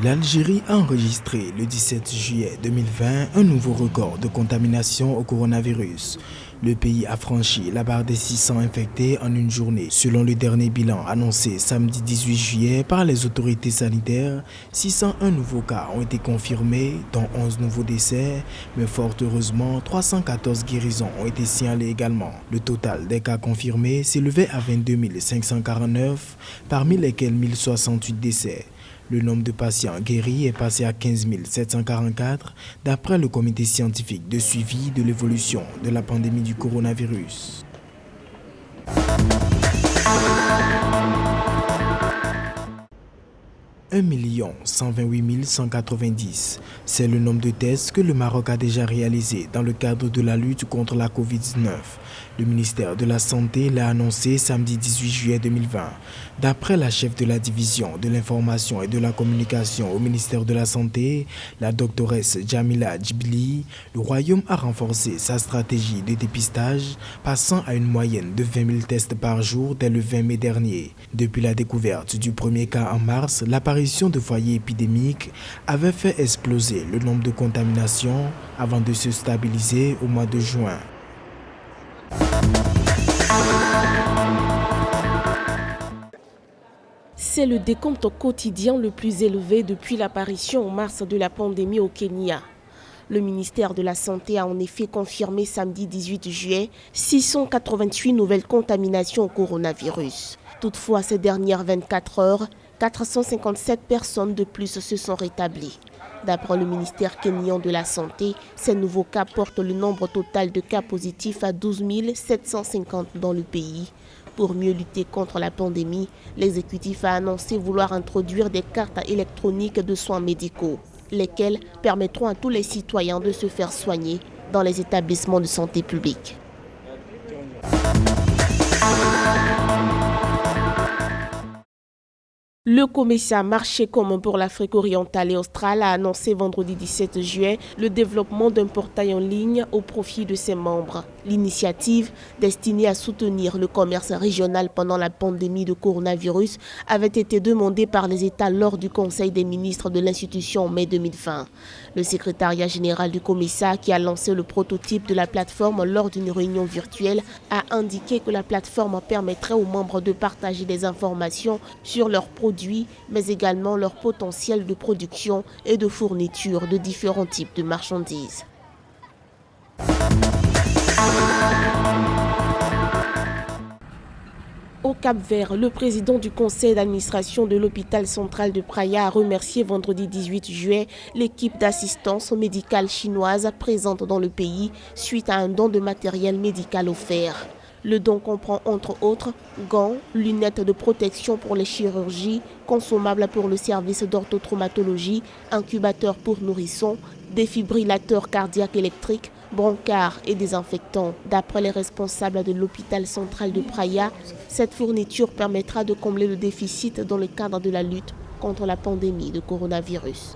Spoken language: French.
L'Algérie a enregistré le 17 juillet 2020 un nouveau record de contamination au coronavirus. Le pays a franchi la barre des 600 infectés en une journée. Selon le dernier bilan annoncé samedi 18 juillet par les autorités sanitaires, 601 nouveaux cas ont été confirmés, dont 11 nouveaux décès, mais fort heureusement, 314 guérisons ont été signalées également. Le total des cas confirmés s'élevait à 22 549, parmi lesquels 1068 décès. Le nombre de patients guéris est passé à 15 744 d'après le comité scientifique de suivi de l'évolution de la pandémie du coronavirus. 1 128 190. C'est le nombre de tests que le Maroc a déjà réalisé dans le cadre de la lutte contre la Covid-19. Le ministère de la Santé l'a annoncé samedi 18 juillet 2020. D'après la chef de la division de l'information et de la communication au ministère de la Santé, la doctoresse Jamila Djibli, le Royaume a renforcé sa stratégie de dépistage, passant à une moyenne de 20 000 tests par jour dès le 20 mai dernier. Depuis la découverte du premier cas en mars, l'apparition de foyers épidémiques avait fait exploser le nombre de contaminations avant de se stabiliser au mois de juin. C'est le décompte quotidien le plus élevé depuis l'apparition en mars de la pandémie au Kenya. Le ministère de la Santé a en effet confirmé samedi 18 juillet 688 nouvelles contaminations au coronavirus. Toutefois, ces dernières 24 heures, 457 personnes de plus se sont rétablies. D'après le ministère kényan de la Santé, ces nouveaux cas portent le nombre total de cas positifs à 12 750 dans le pays. Pour mieux lutter contre la pandémie, l'exécutif a annoncé vouloir introduire des cartes électroniques de soins médicaux, lesquelles permettront à tous les citoyens de se faire soigner dans les établissements de santé publique. Le commissaire marché commun pour l'Afrique orientale et australe a annoncé vendredi 17 juillet le développement d'un portail en ligne au profit de ses membres. L'initiative, destinée à soutenir le commerce régional pendant la pandémie de coronavirus, avait été demandée par les États lors du Conseil des ministres de l'institution en mai 2020. Le secrétariat général du commissaire, qui a lancé le prototype de la plateforme lors d'une réunion virtuelle, a indiqué que la plateforme permettrait aux membres de partager des informations sur leurs produits, mais également leur potentiel de production et de fourniture de différents types de marchandises. Au Cap-Vert, le président du conseil d'administration de l'hôpital central de Praia a remercié vendredi 18 juillet l'équipe d'assistance médicale chinoise présente dans le pays suite à un don de matériel médical offert. Le don comprend entre autres gants, lunettes de protection pour les chirurgies, consommables pour le service d'orthotraumatologie, incubateurs pour nourrissons, défibrillateurs cardiaques électriques, brancards et désinfectants. D'après les responsables de l'hôpital central de Praia, cette fourniture permettra de combler le déficit dans le cadre de la lutte contre la pandémie de coronavirus.